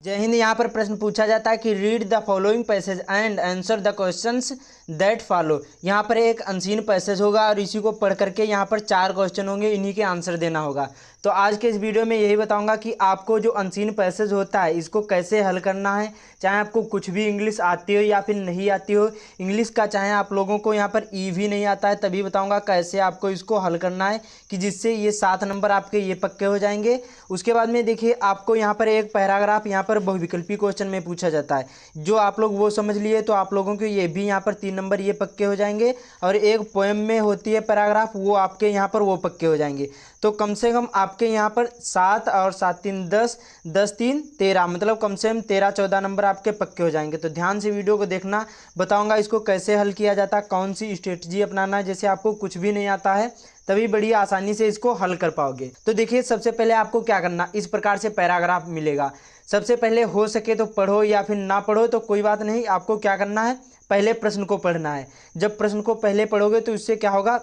जय हिंद। यहाँ पर प्रश्न पूछा जाता है कि read the following passage and answer the questions that follow. यहाँ पर एक अनसीन पैसेज होगा और इसी को पढ़ करके यहाँ पर 4 क्वेश्चन होंगे, इन्हीं के आंसर देना होगा। तो आज के इस वीडियो में यही बताऊंगा कि आपको जो अनसीन पैसेज होता है इसको कैसे हल करना है। चाहे आपको कुछ भी इंग्लिश आती हो या फिर नहीं आती हो, इंग्लिश का चाहे आप लोगों को यहाँ पर ई भी नहीं आता है, तभी बताऊँगा कैसे आपको इसको हल करना है कि जिससे ये 7 नंबर आपके ये पक्के हो जाएंगे। उसके बाद में देखिए आपको यहाँ पर एक पैराग्राफ यहाँ पर बहुविकल्पी क्वेश्चन में पूछा जाता है, जो आप लोग वो समझ लिए तो आप लोगों के ये भी यहाँ पर 3 नंबर ये पक्के हो जाएंगे। और एक पोएम में होती है पैराग्राफ, वो आपके यहाँ पर वो पक्के हो जाएंगे। तो कम से कम आपके यहाँ पर 7 और 7 3 10, 10 3 13, मतलब कम से कम 13-14 नंबर आपके पक्के हो जाएंगे। तो ध्यान से वीडियो को देखना, बताऊंगा इसको कैसे हल किया जाता है, कौन सी स्ट्रेटजी अपनाना है। जैसे आपको कुछ भी नहीं आता है तभी बड़ी आसानी से इसको हल कर पाओगे। तो देखिए सबसे पहले आपको क्या करना, इस प्रकार से पैराग्राफ मिलेगा। सबसे पहले हो सके तो पढ़ो या फिर ना पढ़ो तो कोई बात नहीं, आपको क्या करना है, पहले प्रश्न को पढ़ना है। जब प्रश्न को पहले पढ़ोगे तो इससे क्या होगा,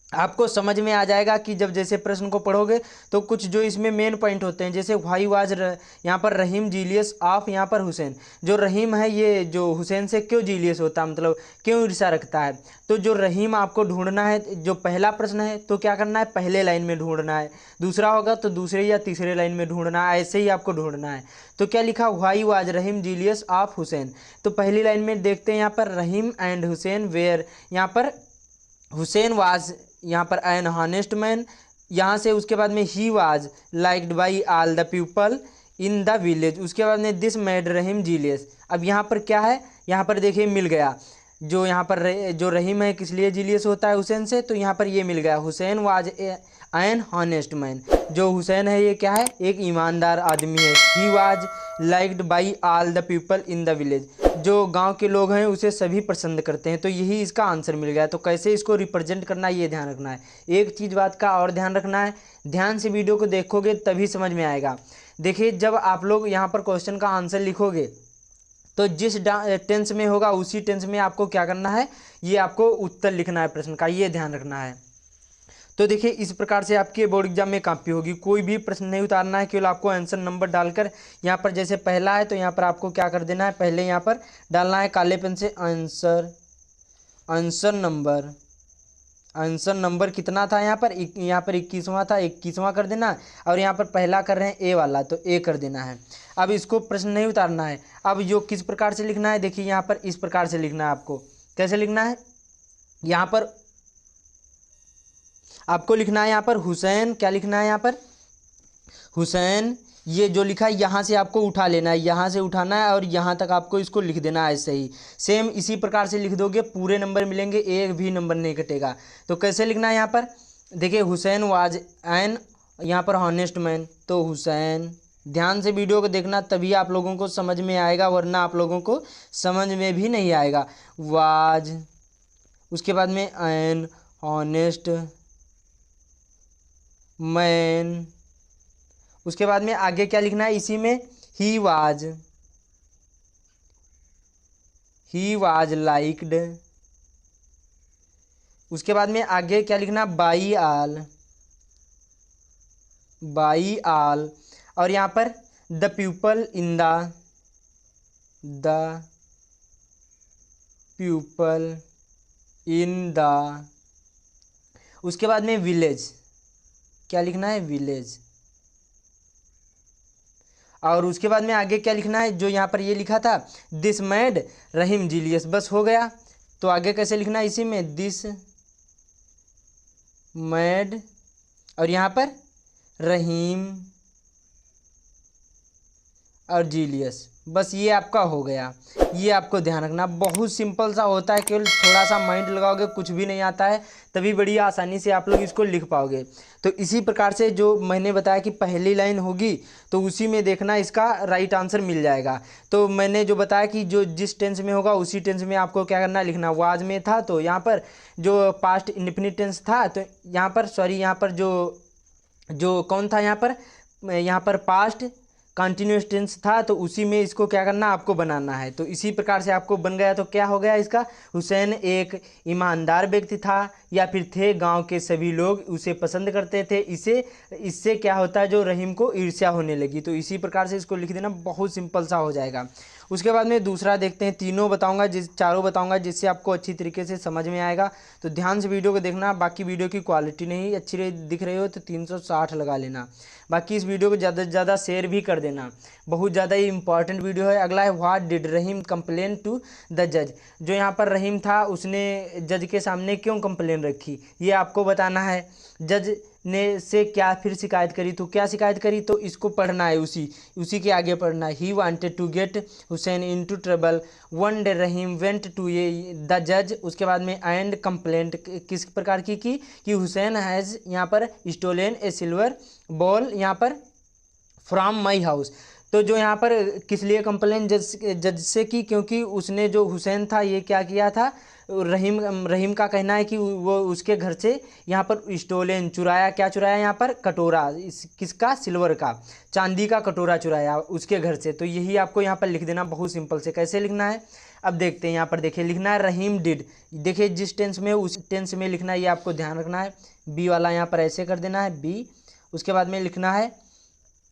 आपको समझ में आ जाएगा कि जब जैसे प्रश्न को पढ़ोगे तो कुछ जो इसमें मेन पॉइंट होते हैं, जैसे व्हाई वाज यहाँ पर रहीम जीलियस ऑफ यहाँ पर हुसैन। जो रहीम है ये जो हुसैन से क्यों जीलियस होता है, मतलब क्यों ईर्ष्या रखता है। तो जो रहीम आपको ढूंढना है, जो पहला प्रश्न है तो क्या करना है, पहले लाइन में ढूंढना है। दूसरा होगा तो दूसरे या तीसरे लाइन में ढूंढना है, ऐसे ही आपको ढूंढना है। तो क्या लिखा, why was Rahim zealous of Hussain. तो पहली लाइन में देखते हैं यहाँ पर रहीम एंड हुसैन वेयर, यहाँ पर हुसैन वाज यहाँ पर एन हॉनेस्ट मैन। यहाँ से उसके बाद में he was liked by all the people in the village. उसके बाद में दिस मेड रहीम जीलियस। अब यहाँ पर क्या है, यहाँ पर देखिए मिल गया, जो यहाँ पर जो रहीम है किस लिए जीलियस होता है हुसैन से, तो यहाँ पर ये मिल गया, Hussain was an honest man. जो हुसैन है ये क्या है, एक ईमानदार आदमी है। He was liked by all the people in the village, जो गांव के लोग हैं उसे सभी पसंद करते हैं। तो यही इसका आंसर मिल गया। तो कैसे इसको रिप्रेजेंट करना है ये ध्यान रखना है। एक चीज़ बात का और ध्यान रखना है, ध्यान से वीडियो को देखोगे तभी समझ में आएगा। देखिए जब आप लोग यहाँ पर क्वेश्चन का आंसर लिखोगे तो जिस टेंस में होगा उसी टेंस में आपको क्या करना है, ये आपको उत्तर लिखना है प्रश्न का, ये ध्यान रखना है। तो देखिए इस प्रकार से आपके बोर्ड एग्जाम में कॉपी होगी, कोई भी प्रश्न नहीं उतारना है, केवल आपको आंसर नंबर डालकर यहाँ पर जैसे पहला है तो यहाँ पर आपको क्या कर देना है, पहले यहाँ पर डालना है काले पेन से आंसर नंबर कितना था यहाँ पर 21वां था, 21वां कर देना। और यहाँ पर पहला कर रहे हैं ए वाला तो ए कर देना है। अब इसको प्रश्न नहीं उतारना है। अब जो किस प्रकार से लिखना है, देखिए यहाँ पर इस प्रकार से लिखना है। आपको कैसे लिखना है, यहाँ पर आपको लिखना है, यहाँ पर हुसैन, क्या लिखना है यहाँ पर हुसैन, ये जो लिखा है यहाँ से आपको उठा लेना है, यहाँ से उठाना है और यहाँ तक आपको इसको लिख देना है। ऐसे ही सेम इसी प्रकार से लिख दोगे, पूरे नंबर मिलेंगे, एक भी नंबर नहीं कटेगा। तो कैसे लिखना है यहाँ पर, देखिए हुसैन वाज एन यहाँ पर हॉनेस्ट मैन, तो हुसैन, ध्यान से वीडियो को देखना तभी आप लोगों को समझ में आएगा, वरना आप लोगों को समझ में भी नहीं आएगा। वाज, उसके बाद में एन हॉनेस्ट मैन, उसके बाद में आगे क्या लिखना है इसी में, ही वाज लाइक्ड। उसके बाद में आगे क्या लिखना, बाई आल। और यहाँ पर द पीपल इन द, उसके बाद में विलेज, क्या लिखना है, विलेज। और उसके बाद में आगे क्या लिखना है, जो यहाँ पर ये लिखा था दिस मेड रहीम जीलियस, बस हो गया। तो आगे कैसे लिखना है, इसी में दिस मेड और यहाँ पर रहीम और जीलियस, बस ये आपका हो गया। ये आपको ध्यान रखना, बहुत सिंपल सा होता है, केवल थोड़ा सा माइंड लगाओगे, कुछ भी नहीं आता है तभी बड़ी आसानी से आप लोग इसको लिख पाओगे। तो इसी प्रकार से जो मैंने बताया कि पहली लाइन होगी तो उसी में देखना इसका राइट आंसर मिल जाएगा। तो मैंने जो बताया कि जो जिस टेंस में होगा उसी टेंस में आपको क्या करना है, लिखना। वाज में था तो यहाँ पर जो पास्ट इंडेफिनिट टेंस था तो यहाँ पर सॉरी, यहाँ पर जो कौन था, यहाँ पर पास्ट कंटिन्यूस टेंस था, तो उसी में इसको क्या करना आपको बनाना है। तो इसी प्रकार से आपको बन गया। तो क्या हो गया इसका, हुसैन एक ईमानदार व्यक्ति था या फिर थे, गांव के सभी लोग उसे पसंद करते थे। इससे क्या होता है, जो रहीम को ईर्ष्या होने लगी। तो इसी प्रकार से इसको लिख देना, बहुत सिंपल सा हो जाएगा। उसके बाद में दूसरा देखते हैं, तीनों बताऊंगा, चारों बताऊंगा, जिससे आपको अच्छी तरीके से समझ में आएगा। तो ध्यान से वीडियो को देखना। बाकी वीडियो की क्वालिटी नहीं अच्छी दिख रही हो तो 360 लगा लेना। बाकी इस वीडियो को ज़्यादा से ज़्यादा शेयर भी कर देना, बहुत ज़्यादा ही इंपॉर्टेंट वीडियो है। अगला है, what did Rahim complain to the जज। जो यहाँ पर रहीम था उसने जज के सामने क्यों कंप्लेन रखी, ये आपको बताना है। जज ने से क्या फिर शिकायत करी, तो क्या शिकायत करी, तो इसको पढ़ना है, उसी के आगे पढ़ना है। He wanted to get Hussain into trouble one day Rahim went to the जज। उसके बाद में एंड कंप्लेंट किस प्रकार की कि हुसैन हैज़ यहाँ पर स्टोलन ए सिल्वर बॉल यहाँ पर फ्रॉम माई हाउस। तो जो यहाँ पर किस लिए कंप्लेन जज से की, क्योंकि उसने जो हुसैन था ये क्या किया था, रहीम का कहना है कि वो उसके घर से यहाँ पर स्टोलन चुराया। क्या चुराया, यहाँ पर कटोरा, किसका, सिल्वर का, चांदी का कटोरा चुराया उसके घर से। तो यही आपको यहाँ पर लिख देना, बहुत सिंपल से। कैसे लिखना है अब देखते हैं। यहाँ पर देखिए लिखना है रहीम डिड, देखिए जिस टेंस में उस टेंस में लिखना है, ये आपको ध्यान रखना है। बी वाला यहाँ पर ऐसे कर देना है बी। उसके बाद में लिखना है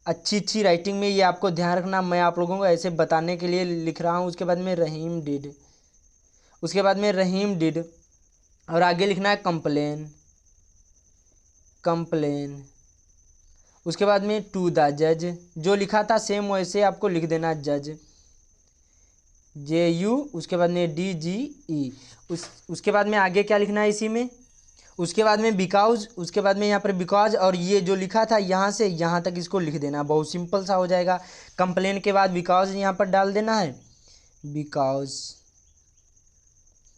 अच्छी राइटिंग में, ये आपको ध्यान रखना, मैं आप लोगों को ऐसे बताने के लिए लिख रहा हूँ। उसके बाद में रहीम डिड, उसके बाद में रहीम डिड, और आगे लिखना है कंप्लेन, कंप्लेन। उसके बाद में टू द जज, जो लिखा था सेम वैसे आपको लिख देना जज, JU, उसके बाद में DGE। उसके बाद में आगे क्या लिखना है इसी में, उसके बाद में बिकॉज, उसके बाद में यहाँ पर बिकॉज, और ये जो लिखा था यहाँ से यहाँ तक इसको लिख देना, बहुत सिंपल सा हो जाएगा। कंप्लेन के बाद बिकॉज यहाँ पर डाल देना है बिकॉज,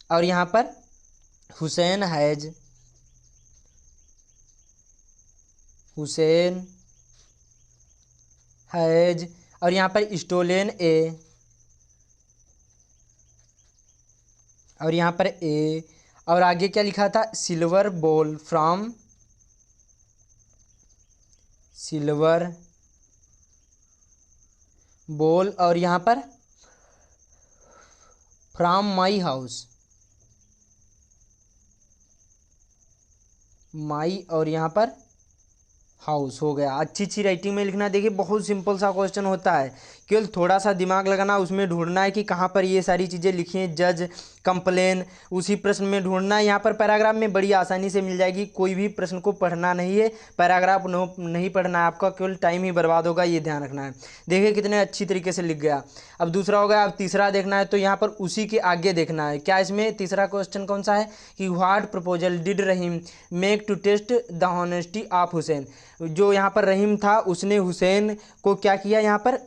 और यहाँ पर हुसैन हैज, हुसैन हैज, और यहाँ पर स्टोलन ए, और यहाँ पर ए, और आगे क्या लिखा था, silver ball from, silver ball, और यहाँ पर फ्रॉम माई हाउस, माई, और यहाँ पर हाउस हो गया। अच्छी राइटिंग में लिखना। देखिए बहुत सिंपल सा क्वेश्चन होता है, केवल थोड़ा सा दिमाग लगाना, उसमें ढूंढना है कि कहाँ पर ये सारी चीज़ें लिखी हैं, जज, कंप्लेन, उसी प्रश्न में ढूंढना है। यहाँ पर पैराग्राफ में बड़ी आसानी से मिल जाएगी, कोई भी प्रश्न को पढ़ना नहीं है, पैराग्राफ नहीं पढ़ना है आपका, केवल टाइम ही बर्बाद होगा, ये ध्यान रखना है। देखिए कितने अच्छी तरीके से लिख गया। अब दूसरा हो गया, अब तीसरा देखना है, तो यहाँ पर उसी के आगे देखना है। क्या इसमें तीसरा क्वेश्चन कौन सा है कि what proposal did Rahim make to test the honesty of Hussain. जो यहाँ पर रहीम था उसने हुसैन को क्या किया यहाँ पर,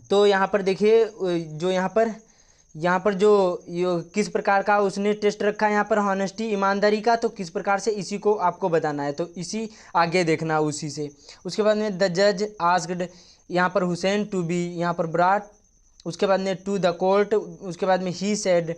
तो यहाँ पर देखिए जो यहाँ पर जो किस प्रकार का उसने टेस्ट रखा है यहाँ पर, हॉनेस्टी, ईमानदारी का। तो किस प्रकार से इसी को आपको बताना है, तो इसी आगे देखना उसी से। उसके बाद में द जज आस्क्ड यहाँ पर हुसैन टू बी यहाँ पर ब्रॉट, उसके बाद में टू द कोर्ट, उसके बाद में ही सेड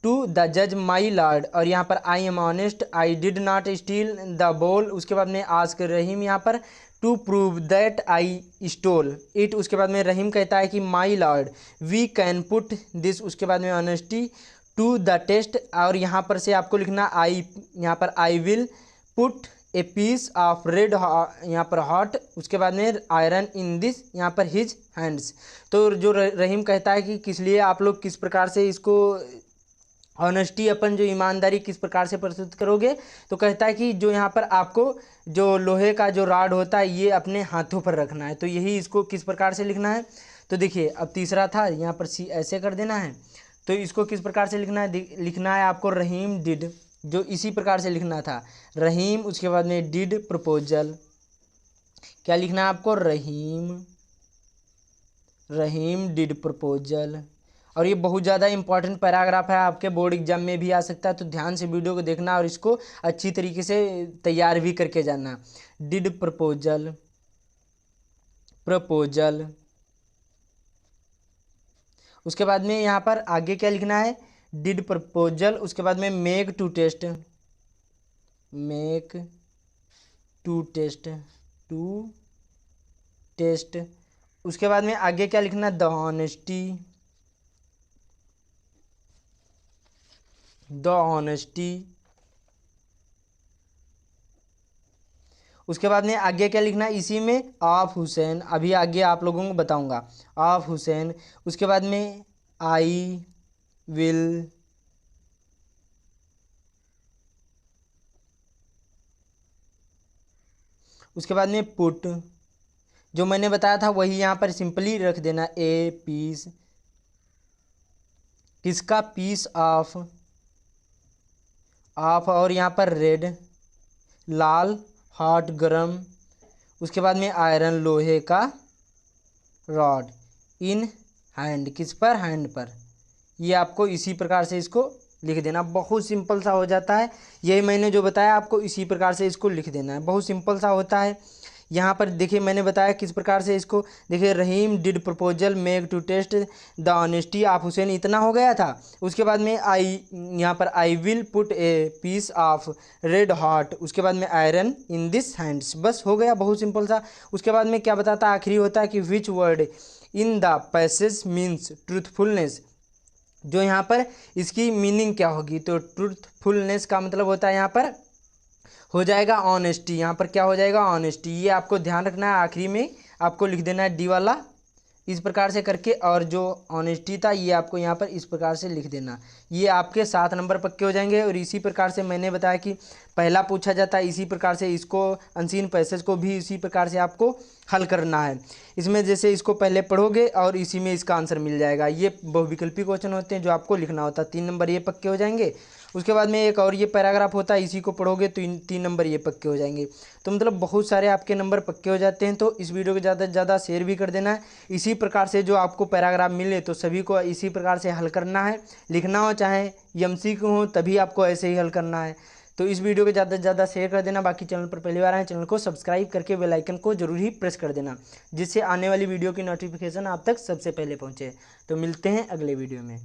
टू द जज माई लॉर्ड, और यहाँ पर I am honest, I did not steal the ball. उसके बाद में आस्क रहीम यहाँ पर to prove that I stole it. उसके बाद में रहीम कहता है कि my lord we can put this, उसके बाद में ऑनेस्टी टू द टेस्ट, और यहाँ पर से आपको लिखना आई, यहाँ पर I will put a piece of red यहाँ पर हॉट, उसके बाद में आयरन इन दिस यहाँ पर हिज हैंड्स। तो जो रहीम कहता है कि किस लिए आप लोग किस प्रकार से इसको ऑनेस्टी, अपन जो ईमानदारी किस प्रकार से प्रस्तुत करोगे, तो कहता है कि जो यहाँ पर आपको जो लोहे का जो राड होता है ये अपने हाथों पर रखना है। तो यही इसको किस प्रकार से लिखना है, तो देखिए अब तीसरा था यहाँ पर सी ऐसे कर देना है। तो इसको किस प्रकार से लिखना है, लिखना है आपको रहीम डिड, जो इसी प्रकार से लिखना था रहीम, उसके बाद में डिड प्रपोजल, क्या लिखना है आपको, रहीम, रहीम डिड प्रपोजल। और ये बहुत ज़्यादा इंपॉर्टेंट पैराग्राफ है, आपके बोर्ड एग्जाम में भी आ सकता है। तो ध्यान से वीडियो को देखना और इसको अच्छी तरीके से तैयार भी करके जाना। डिड प्रपोजल, प्रपोजल, उसके बाद में यहाँ पर आगे क्या लिखना है, डिड प्रपोजल, उसके बाद में make to test, make to test, to test, उसके बाद में आगे क्या लिखना, द ऑनेस्टी, द ऑनेस्टी। उसके बाद में आगे क्या लिखना है इसी में, ऑफ हुसैन, अभी आगे आप लोगों को बताऊंगा, ऑफ हुसैन। उसके बाद में आई विल, उसके बाद में पुट, जो मैंने बताया था वही यहाँ पर सिंपली रख देना, ए पीस, किसका, पीस ऑफ, ऑफ, और यहाँ पर रेड, लाल, हॉट, गरम। उसके बाद में आयरन, लोहे का, रॉड, इन हैंड, किस पर, हैंड पर। ये आपको इसी प्रकार से इसको लिख देना, बहुत सिंपल सा हो जाता है। यही मैंने जो बताया आपको इसी प्रकार से इसको लिख देना है, बहुत सिंपल सा होता है। यहाँ पर देखिए मैंने बताया किस प्रकार से इसको, देखिए Rahim did proposal make to test the honesty of Hussain, इतना हो गया था। उसके बाद में आई, यहाँ पर I will put a piece of red hot, उसके बाद में आयरन इन दिस हैंड्स, बस हो गया, बहुत सिंपल सा। उसके बाद में क्या बताता आखिरी होता है कि which word in the passage means truthfulness, जो यहाँ पर इसकी मीनिंग क्या होगी, तो ट्रूथफुलनेस का मतलब होता है यहाँ पर हो जाएगा ऑनेस्टी, यहाँ पर क्या हो जाएगा, ऑनेस्टी। ये आपको ध्यान रखना है, आखिरी में आपको लिख देना है डी वाला इस प्रकार से करके, और जो ऑनेस्टी था ये आपको यहाँ पर इस प्रकार से लिख देना। ये आपके 7 नंबर पक्के हो जाएंगे। और इसी प्रकार से मैंने बताया कि पहला पूछा जाता है, इसी प्रकार से इसको अनसीन पैसेज को भी इसी प्रकार से आपको हल करना है। इसमें जैसे इसको पहले पढ़ोगे और इसी में इसका आंसर मिल जाएगा। ये बहुविकल्पी क्वेश्चन होते हैं जो आपको लिखना होता है। 3 नंबर ये पक्के हो जाएंगे। उसके बाद में एक और ये पैराग्राफ होता है, इसी को पढ़ोगे तो 3 नंबर ये पक्के हो जाएंगे। तो मतलब बहुत सारे आपके नंबर पक्के हो जाते हैं। तो इस वीडियो को ज़्यादा से ज़्यादा शेयर भी कर देना है। इसी प्रकार से जो आपको पैराग्राफ मिले तो सभी को इसी प्रकार से हल करना है, लिखना हो चाहे एमसीक्यू हो तभी आपको ऐसे ही हल करना है। तो इस वीडियो को ज़्यादा से ज़्यादा शेयर कर देना। बाकी चैनल पर पहली बार आए चैनल को सब्सक्राइब करके बेल आइकन को जरूर ही प्रेस कर देना, जिससे आने वाली वीडियो की नोटिफिकेशन आप तक सबसे पहले पहुँचे। तो मिलते हैं अगले वीडियो में।